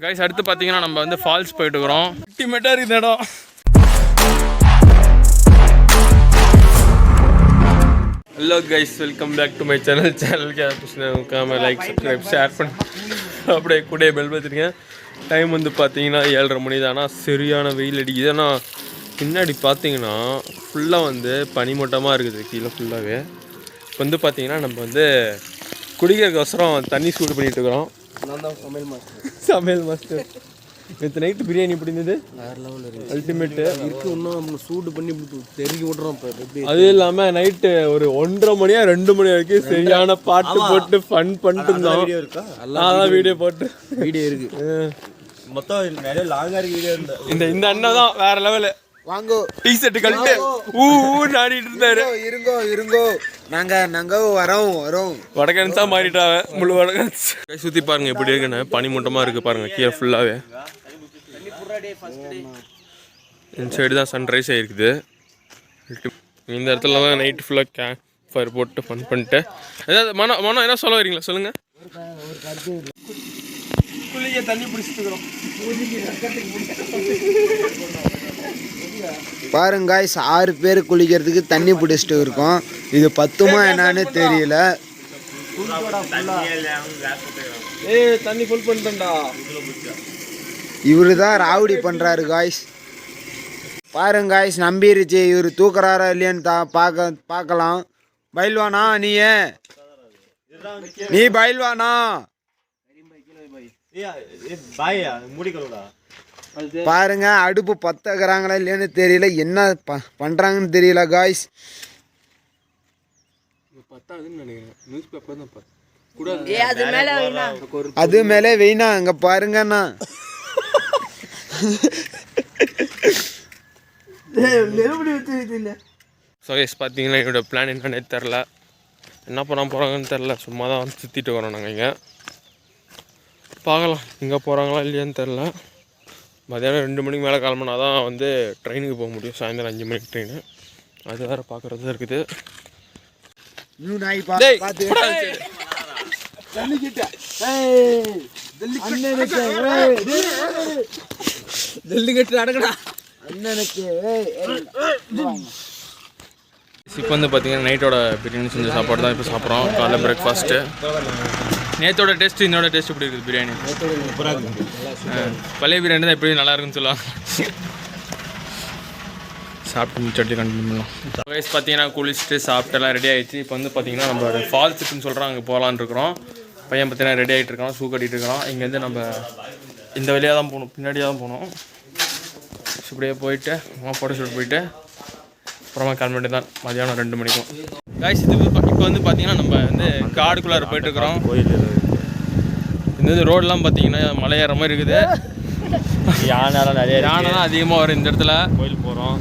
Guys அடுத்து பார்த்தீங்கன்னா நம்ம வந்து ஃபால்ஸ் போயிட்டு இருக்கிறோம். அல்டிமேட்டாக இருக்குது இடம். Hello guys, welcome back to my சேனலுக்கு லைக் சப்ஸ்கிரைப் ஷேர் பண்ணி அப்படியே கூட பெல் பார்த்துருக்கேன். டைம் வந்து பார்த்தீங்கன்னா 7:30 மணி தானா. சரியான வெயில் அடிக்குது. ஆனால் பின்னாடி பார்த்தீங்கன்னா ஃபுல்லாக வந்து பனிமூட்டமாக இருக்குது கீழே ஃபுல்லாகவே. இப்போ வந்து பார்த்தீங்கன்னா நம்ம வந்து குடிக்கிறதுக்கோசரம் தண்ணி சூடு பண்ணிகிட்டு இருக்கிறோம். நான் தான் சமையல் மாஸ்டர். நேற்று நைட்டு பிரியாணி எப்படி இருந்தது? வேறு லெவலில் இருக்குது. அல்டிமேட்டு இருக்குது. இன்னும் நம்ம சூடு பண்ணி தெருக்கி விட்றோம். இப்போ அது இல்லாமல் நைட்டு ஒரு 1:30 மணியா 2 மணி வரைக்கும் சரியான பாட்டு போட்டு ஃபன் பண்ணிட்டு இருந்தோம். அதான் வீடியோ போட்டு வீடியோ இருக்குது. மொத்தம் நிறைய லாங்காக இருக்குது வீடியோ. இந்த அண்ணன் தான் வேறு லெவலு. வாங்கோ டீ ஷர்ட் கழிட்டு நாடிட்டு இருந்தாரு. இருங்கோ நாங்க வரோம் வடகன்ஸா மாறிட்டாவ. முழு வடகன்ஸ் சுத்தி பாருங்க எப்படி இருக்குன்னு. பனிமூட்டமா இருக்கு பாருங்க கீழே ஃபுல்லாவே. இந்த சைடு தான் சன்ரைஸ் ஆயிருக்குது. இந்த இடத்துல தான் நைட் ஃபுல்லா கேம்ப் ஃபயர் போட்டு ஃபன் பண்ணிட்டு ஏதாவது மனம் என்ன சொல்ல வரீங்களா சொல்லுங்க. குளிக்க தண்ணி பிடிச்சிட்டு பாருங்க காய்ஸ், 6 பேர் குளிக்கிறதுக்கு தண்ணி பிடிச்சிட்டு இருக்கோம். இது பத்துமா என்னன்னு தெரியல. தண்ணி ஃபுல் பண்ணிட்டா. இவரு தான் ராவடி பண்றாரு காய்ஸ். பாருங்க காய்ஸ், நம்பிருச்சு. இவரு தூக்குறாரா இல்லையான்னு பார்க்கலாம். பயில்வானா நீ பயில்வானா? பாருங்க அடுப்பு பத்துக்கிறாங்களா இல்லையான்னு தெரியல. என்ன பண்றாங்கன்னு தெரியல காய்ஸ். அது மேலே வெயினா அங்க பாருங்கண்ணா. பார்த்தீங்கன்னா என்னோட பிளான் என்னன்னே தெரில. என்ன பண்ண போகிறாங்கன்னு தெரில. சும்மா தான் வந்து சுற்றிட்டு வரோம் நாங்கள். இங்கே பார்க்கலாம் எங்கே போகிறாங்களா இல்லையான்னு தெரில. மதியானம் 2 மணிக்கு மேலே கிளம்புனா தான் வந்து ட்ரெயினுக்கு போக முடியும். சாயந்தரம் 5 மணிக்கு ட்ரெயின். அது வேறு பார்க்குறது இருக்குது. இப்போ வந்து பார்த்தீங்கன்னா நைட்டோட பிரியாணி செஞ்ச சாப்பாடு தான் இப்போ சாப்பிட்றோம். காலைல பிரேக்ஃபாஸ்ட்டு. நேற்றோட டேஸ்ட்டு இன்னோட டேஸ்ட் எப்படி இருக்குது பிரியாணி? பழைய பிரியாணி தான் எப்படி நல்லா இருக்குன்னு சொல்லலாம். சாப்பிட்டு முடிச்சட்டி கண்டினியூ பண்ணலாம். வயசு பார்த்தீங்கன்னா குளிச்சுட்டு சாப்பிட்டெல்லாம் ரெடி ஆகிடுச்சு. இப்போ வந்து பார்த்தீங்கன்னா நம்ம ஃபால்ஸுக்குன்னு சொல்கிறோம், அங்கே போகலான்னு இருக்கிறோம். பையன் பார்த்தீங்கன்னா ரெடி ஆகிட்டு இருக்கிறோம், ஷூ கட்டிகிட்டு இருக்கிறோம். இங்கேருந்து நம்ம இந்த வழியாக தான் போகணும், பின்னாடியாக தான் போகணும். இப்படியே போயிட்டு ஃபோட்டோ ஷூட் போயிட்டு அப்புறமா கிளம்பிட்டு தான் மதியானம் 2 மணிக்கும். காய்ஸ் இது இப்போ வந்து பார்த்தீங்கன்னா நம்ம வந்து காடுக்குள்ளார போயிட்டுருக்குறோம். இந்த ரோடெலாம் பார்த்தீங்கன்னா மலை ஏற மாதிரி இருக்குது. யானைலாம் நிறைய யானைலாம் அதிகமாக வரும் இந்த இடத்துல. கோயில் போகிறோம்,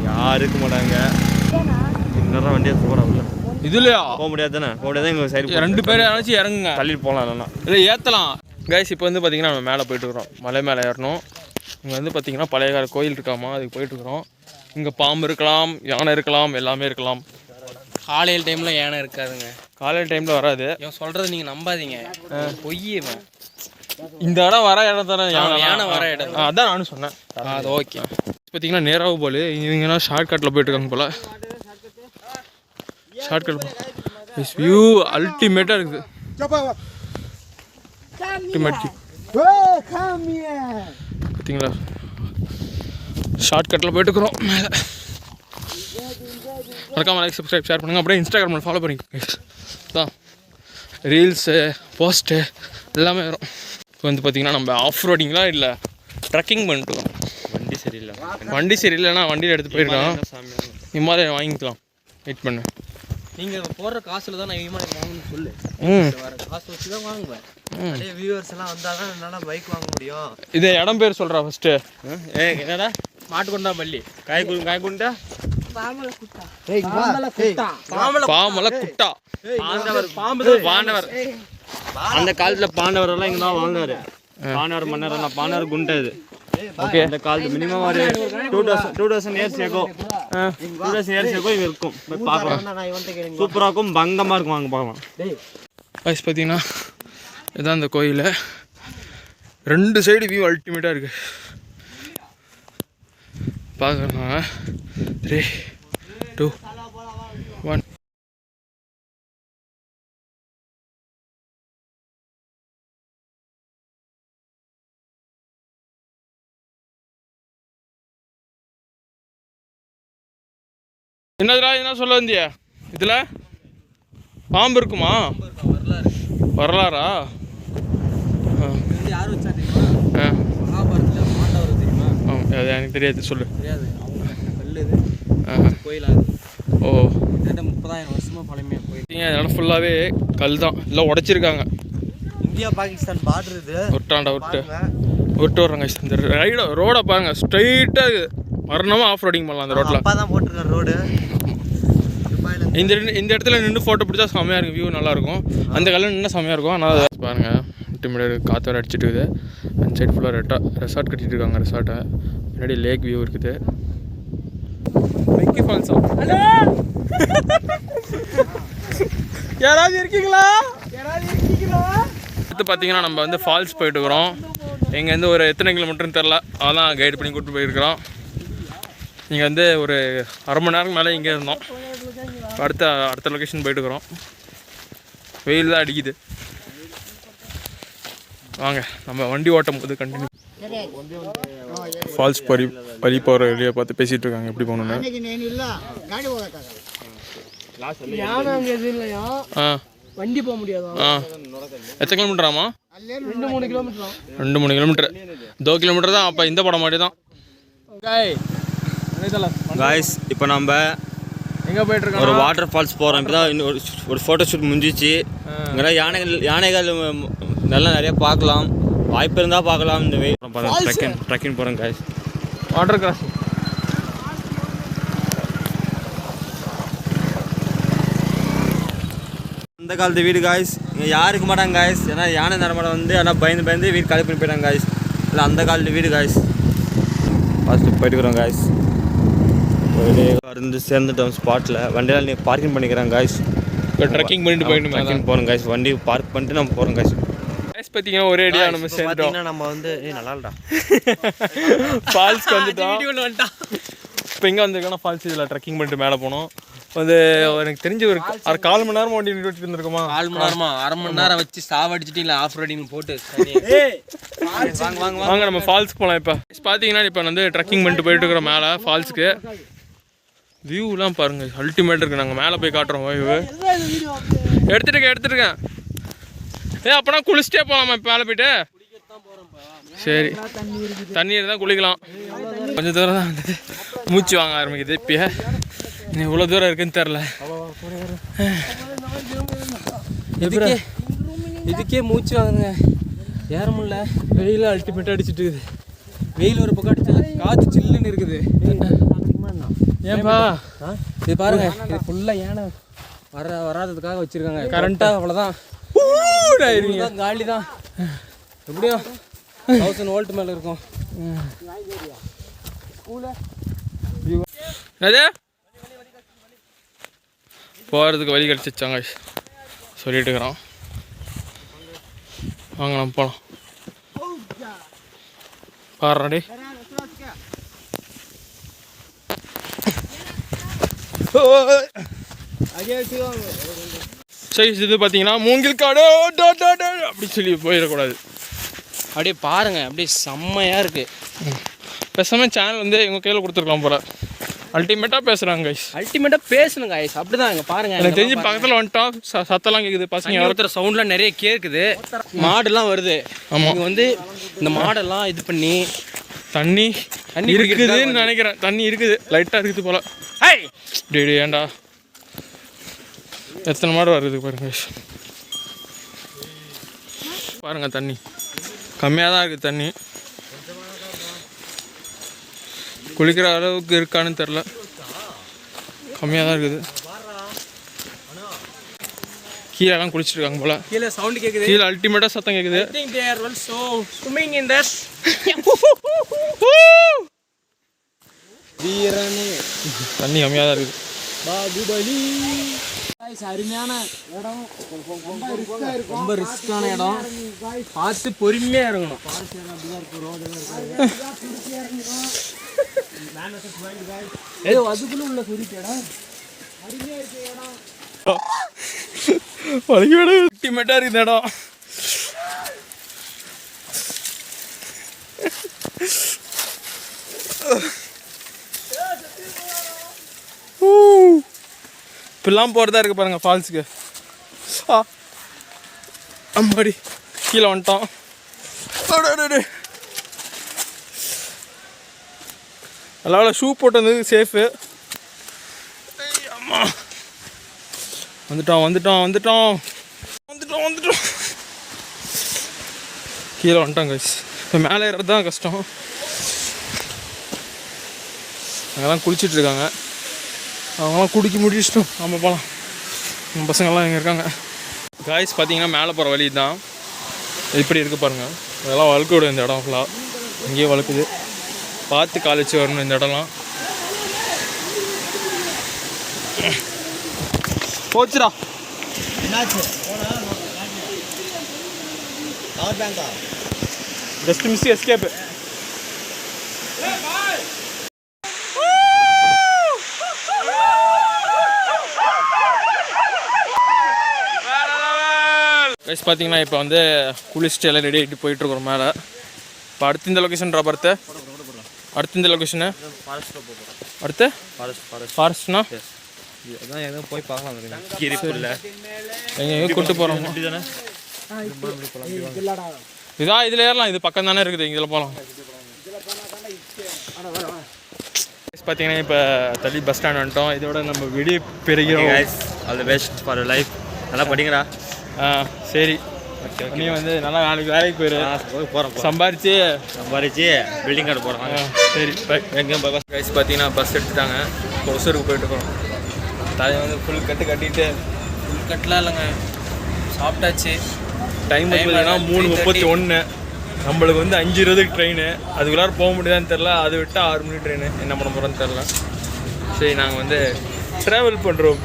யாரும் இருக்க மாட்டாங்க. இன்னொரு வண்டியை போகிறோம். இதுலையா போக முடியாது தானே? போக முடியாது. எங்கள் சைடு 2 பேர் நினச்சி இறங்குங்க, தள்ளிட்டு போகலாம். இல்லைன்னா இல்லை ஏற்றலாம். கைஸ் இப்போ வந்து பார்த்தீங்கன்னா நம்ம மேலே போயிட்டுருக்குறோம். மலை மேலே ஏறணும். இங்கே வந்து பார்த்தீங்கன்னா பழைய கால கோயில் இருக்காமா, அதுக்கு போயிட்டுருக்குறோம். இங்கே பாம்பு இருக்கலாம், யானை இருக்கலாம், எல்லாமே இருக்கலாம். காலையில் டைமில் யானை இருக்காதுங்க. காலையில் டைமில் வராது. இவன் சொல்கிறது நீங்கள் நம்பாதீங்க, பொய்யவன். இந்த இடம் வர இடம் தானே யானை வர இடம். அதான் நானும் சொன்னேன். அது ஓகே. பார்த்தீங்கன்னா நேராக போல் இவங்கன்னா ஷார்ட்கட்டில் போயிட்டுருக்காங்க போல். ஷார்ட்கட் வியூ அல்டிமேட்டாக இருக்குது. பார்த்தீங்களா ஷார்ட்கட்டில் போயிட்டுருக்குறோம் மேலே. மறக்காம லைக் சப்ஸ்கிரைப் ஷேர் பண்ணுங்கள். அப்படியே இன்ஸ்டாகிராமில் ஃபாலோ பண்ணிக்கோங்க. தான் ரீல்ஸு போஸ்ட்டு எல்லாமே வரும். இப்போ வந்து பார்த்திங்கன்னா நம்ம ஆஃப் ரோடிங்லாம் இல்லை, ட்ரக்கிங் பண்ணிட்டுருக்கோம். வண்டி சரியில்லைன்னா வண்டியில் எடுத்து போயிருக்கோம். இமாலயம் வாங்கிக்கலாம். வெயிட் பண்ணு. நீங்கள் போடுற காசில் தான் நான் இமாலயம் வாங்கணும்னு சொல்லு. வர காசு வச்சு தான் வாங்குவேன். நிறைய வியூவர்ஸ் எல்லாம் வந்தால் தான் என்னால் பைக் வாங்க முடியும். இது இடம் பேர் சொல்கிறா ஃபஸ்ட்டு. என்னடா மாட்டுக்கொண்டா பள்ளி காய்குண்டா பாமல குட்டா பாண்டவர். அந்த காலத்துல பாண்டவர் எல்லாம் இங்க தான் வாழ்ந்தாரு. பாண்டவர் மன்னர், பாண்டவர் குண்டை. இது ஓகே. அந்த காலத்து மினிமம் ஒரு 2000 இயர்ஸ் ஏகோ 2000 இயர்ஸ் ஏகோ இது இருக்கும். பார்க்கலாம், சூப்பராக இருக்கும், பங்கமாக இருக்கும். வாங்க பார்க்கலாம். பார்த்தீங்கன்னா இதுதான் இந்த கோயில். 2 சைடு வியூ அல்டிமேட்டாக இருக்குது. பார்க்கலாம். 3, 2, 1. என்னதுடா என்ன சொல்ல வந்தியா? இதில் பாம்பு இருக்குமா? வரலாறா? யார் வச்சா தெரியுமா? மகாபாரதத்தில் பாண்டவர் தெரியுமா? அது எனக்கு தெரியாது, சொல்லு. தெரியாது. கல் இது கோயிலாக. ஓ, 30,000 வருஷமாக பழமையாக கோயில். அதனால ஃபுல்லாகவே கல் தான், எல்லாம் உடைச்சிருக்காங்க. இந்தியா பாகிஸ்தான் பார்டர் இது. விட்டு வர்றாங்க. இந்த ரோடை பாருங்க, ஸ்ட்ரைட்டாக இருக்குது. மரணமாக ஆஃப் ரோடிங் பண்ணலாம் அந்த ரோட்டில். அப்பா தான் போட்டிருக்காரு ரோடு. இந்த இடத்துல நின்று ஃபோட்டோ பிடிச்சா செம்மையாக இருக்கும், வியூ நல்லாயிருக்கும். அந்த கல்லில் நின்று செம்மையாக இருக்கும். ஆனால் பாருங்கள், இன்டிமேட் காற்று வர அடிச்சுட்டு இருக்குது. அந்த சைடு ஃபுல்லாக ரெசார்ட் கட்டிட்டு இருக்காங்க. ரெசார்ட்டை முன்னாடி லேக் வியூ இருக்குது. வெக்கி ஃபால்ஸா? யாராவது இருக்கீங்களா? அடுத்து பார்த்தீங்கன்னா நம்ம வந்து ஃபால்ஸ் போயிட்டு இருக்கிறோம். இங்கேருந்து ஒரு எத்தனை கிலோமீட்டர்னு தெரில, அதான் கைடு பண்ணி கூப்பிட்டு போயிருக்கிறோம். நீங்கள் வந்து ஒரு அரை மணி நேரம் மேலே இங்கே இருந்தோம். அடுத்த லொக்கேஷன் போயிட்டுருக்குறோம். வெயில் தான் அடிக்குது. வாங்க நம்ம வண்டி ஓட்டும் போது கண்டினியூ. ஃபால்ஸ் வழி போகிற வழியை பார்த்து பேசிகிட்டு இருக்காங்க எப்படி போகணுன்னு. வண்டி போக முடியாது. எத்தனை கிலோமீட்டராமா? 2-3 கிலோமீட்டர். 2-3 கிலோமீட்டர். 2 கிலோமீட்டர் தான். அப்போ இந்த படம் மாதிரி தான். காய்ஸ் இப்போ நம்ம எங்கே போயிட்டுருக்கோம்? ஒரு வாட்டர் ஃபால்ஸ் போகிறோம். இப்போ தான் ஒரு ஃபோட்டோ ஷூட் முடிஞ்சிச்சு. இங்கே யானைகள் நல்லா நிறைய பார்க்கலாம். வாய்ப்பு இருந்தால் பார்க்கலாம். இந்த ட்ரெக்கிங் போகிறோம் காய்ஸ். Water crossing. அந்த காலத்து வீடு காய்ஸ். இங்கே யாருக்கு மாட்டாங்க காய்ஸ். ஏன்னா யானை நடமாடம் வந்து ஆனால் பயந்து வீடு காலி பண்ணி போயிட்டாங்க காய்ஸ். இல்லை அந்த காலத்து வீடு காய்ஸ். First போயிட்டுக்கிறோம் guys. இருந்து சேர்ந்துட்டோம் ஸ்பாட்டில். வண்டியெல்லாம் நீ பார்க்கிங் பண்ணிக்கிறேன் காய்ஸ். இப்போ ட்ரெக்கிங் பண்ணிட்டு போகிறோம் காய்ஸ். வண்டி பார்க் பண்ணிட்டு நம்ம போகிறோம் காய்ஸ். பார்த்தீங்கன்னா ஒரே அடியாக நம்ம சேர்ந்துட்டோம். நம்ம வந்து நல்லாடா ஃபால்ஸ்க்கு வந்துட்டோம். இப்போ எங்கே வந்திருக்கோன்னா ஃபால்ஸ் இதில் ட்ரெக்கிங் பண்ணிட்டு மேலே போனோம். வந்து எனக்கு தெரிஞ்சு ஒரு 1/4 மணி நேரம் வண்டி நிறுத்திட்டு இருந்திருக்குமா? 1/4 மணி நேரமா? அரை மணி நேரம் வச்சு சாவடிச்சிட்டீங்களா ஆஃப் ரோடிங் போட்டு. வாங்க நம்ம ஃபால்ஸ்க்கு போகலாம். இப்போ பார்த்தீங்கன்னா இப்போ வந்து ட்ரெக்கிங் பண்ணிட்டு போயிட்டு இருக்கிறோம் மேலே ஃபால்ஸுக்கு. வியூலாம் பாருங்கள், அல்டிமேட் இருக்குது. நாங்கள் மேலே போய் காட்டுறோம். வியூ எடுத்துருக்கேன். அப்போனா குளிச்சுட்டே போகலாமா இப்போ மேலே போயிட்டு? சரி, தண்ணீர் தான் குளிக்கலாம். கொஞ்சம் தூரம் தான் வந்தது, மூச்சு வாங்க ஆரம்பிக்குது. இப்போ இவ்வளோ தூரம் இருக்குன்னு தெரில. இதுக்கே மூச்சு வாங்குங்க, ஏற முடியல. வெயில் அல்டிமேட்டாக அடிச்சுட்டு இருக்குது. வெயில் ஒரு பக்கம் அடிச்சல, காற்று சில்லுன்னு இருக்குது. ஏன்பா இது பாருங்க, இது ஃபுல்லாக ஏனை வராததுக்காக வச்சுருக்காங்க. கரண்ட்டாக அவ்வளோதான் காலி தான். எப்படியும் 1000 வோல்ட் மேலே இருக்கும். அது போகிறதுக்கு வழி கிடச்சிச்சாங்க சொல்லிட்டு இருக்கிறோம். வாங்க நம்ம போகலாம். பாடுறாடி சரி. இது பார்த்தீங்கன்னா மூங்கில் காடு அப்படி சொல்லி போயிடக்கூடாது. அப்படியே பாருங்க, அப்படியே செம்மையாக இருக்குது. பேசாமல் சேனல் வந்து எங்கள் கையில் கொடுத்துருக்கலாம் போல. அல்டிமேட்டாக பேசுகிறாங்க கைஸ். அல்டிமேட்டாக பேசணும் கைஸ். அப்படிதான் இங்கே பாருங்கள். எனக்கு தெரிஞ்சு பக்கத்தில் வந்துட்டோம், சத்தெல்லாம் கேட்குது. பசங்க ஒருத்தர் சவுண்ட்லாம் நிறைய கேட்குது. மாடுலாம் வருது. ஆமாம், இங்கே வந்து இந்த மாடெல்லாம் இது பண்ணி தண்ணி இருக்குதுன்னு நினைக்கிறேன். தண்ணி இருக்குது, லைட்டாக இருக்குது போல். டேடி ஏண்டா எத்தனை மாடு வருது பாருங்க. பாருங்கள், தண்ணி கம்மியாக தான் இருக்குது. தண்ணி குளிக்கிற அளவுக்கு இருக்கான்னு தெரில, கம்மியாக தான் இருக்குது. கீழெல்லாம் குளிச்சுட்டு இருக்காங்க போல. கீழே சவுண்ட் கேட்குது. கீழே அல்டிமேட்டாக சத்தம் கேட்குது. வீரனே தண்ணி கம்மியாக தான் இருக்குது. பாகுபலி அருமையான இடம், ரொம்ப ரிஸ்கான இடம், பார்த்து பொறுமையா இறங்கணும். அதுக்குள்ள உள்ள குறிப்பேடா அல்டிமேட்டா இருக்கு இந்த இடம். இப்பெல்லாம் போகிறதா இருக்கு பாருங்க ஃபால்ஸுக்கு. அம்மாடி கீழே வந்துட்டோம். அதனால ஷூ போட்டு வந்தது சேஃபு. அம்மா வந்துட்டோம் கீழே வந்துட்டோம் கைஸ். இப்போ மேலே ஏறது தான் கஷ்டம். அங்கெல்லாம் குளிச்சிட்ருக்காங்க. அவங்களாம் குடிக்க முடிச்சிட்டோம். நம்ம போகலாம். நம்ம பசங்கள்லாம் எங்கே இருக்காங்க காய்ஸ்? பார்த்தீங்கன்னா மேலே போகிற வழி தான் இப்படி இருக்குது பாருங்கள். அதெல்லாம் வழுக்க விடும் இந்த இடம் ஃபுல்லாக. இங்கேயே வழுக்குது. பார்த்து காலேஜ் வரணும் இந்த இடம்லாம். போச்சுடா. Just miss escape. கைஸ் பார்த்தீங்கன்னா இப்போ வந்து குளிச்சுட்டு எல்லாம் ரெடி ஆகிட்டு போயிட்டுருக்கோம் மேலே. இப்போ அடுத்து இந்த லொக்கேஷன்ரா பார்த்து அடுத்து இந்த லொக்கேஷனு அடுத்து ஃபாரஸ்ட்னா அதான் எதுவும் போய் பார்க்கலாம். கீரிப்புல்ல எங்கேயும் கூப்பிட்டு போகிறோம். இதான் இதில் ஏறலாம். இது பக்கம் தானே இருக்குது. இதில் போகலாம். பார்த்தீங்கன்னா இப்போ தள்ளி பஸ் ஸ்டாண்ட் வந்துட்டோம். இதோட நம்ம வெளியே பெருகிறோம். All the best for your life. நல்லா படிங்கடா. சரி, நீ வந்து நல்லா நாளைக்கு வேலைக்கு போயிரு. போகிறோம். சம்பாரிச்சு பில்டிங் கார்டு போகிறோம். சரி எங்கேயும் பஸ் கைஸ் பார்த்தீங்கன்னா பஸ் எடுத்துட்டாங்க. ஒசூருக்கு போயிட்டு இருக்கோம். தலையை வந்து ஃபுல் கட்டிட்டு ஃபுல் கட்டலாம் இல்லைங்க, சாப்பிட்டாச்சு. டைம் பார்த்தீங்கன்னா 3:31. நம்மளுக்கு வந்து 5:20 ட்ரெயின். அதுக்குள்ளார போக முடியாதான்னு தெரில. அது விட்டால் 6 மணி ட்ரெயின். என்ன பண்ண போகிறோன்னு தெரில. சரி நாங்கள் வந்து ட்ராவல் பண்ணுறோம்.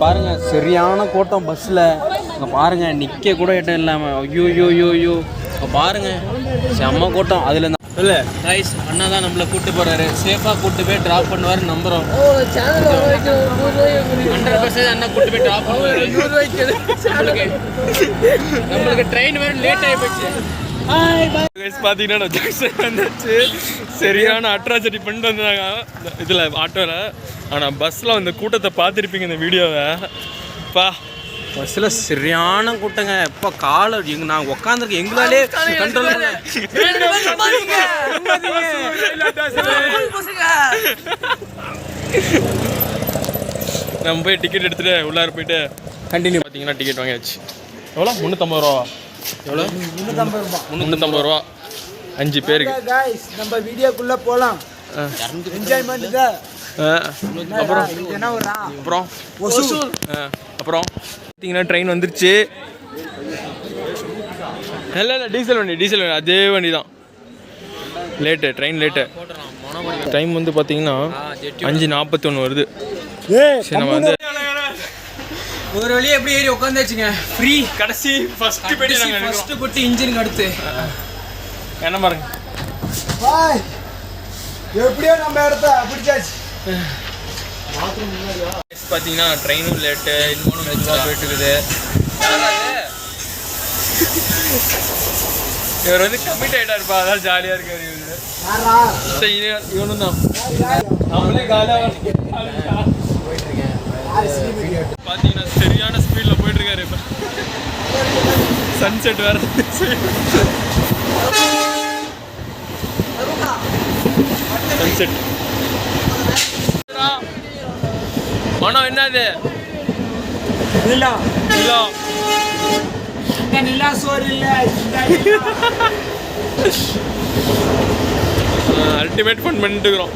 பாருங்க சரியான கூட்டம் பஸ்ஸில். அங்கே பாருங்க நிற்க கூட இடம் இல்லாமல். ஐயோ பாருங்க செம்ம கூட்டம். அதில் இல்லை ரைஸ் அண்ணா தான் நம்மளை கூப்பிட்டு போகிறாரு. சேஃபாக கூப்பிட்டு போய் ட்ராப் பண்ணுவார் நம்புகிறோம். 100% அண்ணா கூப்பிட்டு போய் ட்ராப் பண்ணுவார். நம்மளுக்கு ட்ரெயின் வேறு லேட் ஆகி போச்சு. பார்த்தீங்கன்னா ஜங்ஷன் வந்துச்சு. சரியான அட்ராசிட்டி பண்ணிட்டு வந்தாங்க இதில் ஆட்டோவில். ஆனால் பஸ்ஸில் அந்த கூட்டத்தை பார்த்துருப்பீங்க இந்த வீடியோவை. பஸ்ஸில் சரியான கூட்டங்க. இப்போ காலை நான் உட்காந்துருக்கேன். எங்களாலே கண்ட்ரோல் பண்ண. நம்ம போய் டிக்கெட் எடுத்துகிட்டு உள்ளார போயிட்டு கண்டினியூ. பார்த்தீங்கன்னா டிக்கெட் வாங்கியாச்சு. எவ்வளோ? 350 ரூபா. எவ்வளோ? 350 ரூபா 5 பேருக்கு. நம்ம வீடியோக்குள்ளே போகலாம். என்ஜாய்மெண்ட் தான். அப்புறம் பார்த்தீங்கன்னா ட்ரெயின் வந்துருச்சு. இல்லை டீசல் வண்டி அதே வண்டி தான். Train late. டைம் வந்து பார்த்தீங்கன்னா 5:41 வருது. சரி நம்ம வந்து ஒரு வழியாக எப்படி ஏறி உட்காந்துச்சுங்க. ஃப்ரீ கடைசி ஃபஸ்ட்டு போட்டு இன்ஜினுக்கு அடுத்து என்ன பாருங்க. எப்படியோ நம்ம இடத்த பிடிச்சாச்சு. பார்த்தீங்கன்னா ட்ரெயினும் லேட்டு. இன்னொன்று மெதுவாக போயிட்டு இருக்குது. இவர் வந்து கமிட் ஆகிட்டா இருப்பா. அதான் ஜாலியாக இருக்காரு இவர். இவனும் தான் நம்மளே காலியாக பார்த்தீங்கன்னா சரியான ஸ்பீடில் போயிட்டு இருக்காரு. இப்போ சன்செட் வேறு. சன்செட் மனம் என்னது? நிலா சோறு இல்லை. அல்டிமேட் ஃபன் பண்ணிட்டு இருக்கிறோம்.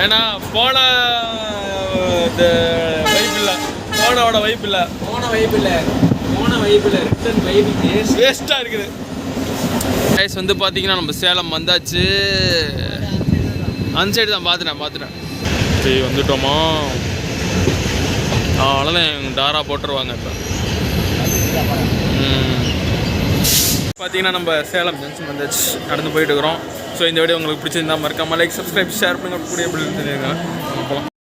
ஏன்னா போன வைப் இல்லை. போன வைப் இல்லை. வைப்பில் ரிட்டன் வைப் வேஸ்ட்டாக இருக்குது கைஸ் வந்து பார்த்தீங்கன்னா நம்ம சேலம் வந்தாச்சு. அந்த சைடு தான் பார்த்துட்டேன். சரி வந்துட்டோமா? அவ்வளோதான் எங்கள் டாரா போட்டுருவாங்க இப்போ. பார்த்தீங்கன்னா நம்ம சேலம் ஜங்ஷன் வந்தாச்சு, நடந்து போயிட்டு இருக்கிறோம். ஸோ இந்த வீடியோ உங்களுக்கு பிடிச்சிருந்தா மறக்காம லைக், சப்ஸ்கிரைப், ஷேர் பண்ணுங்க. கூடிய போகலாம்.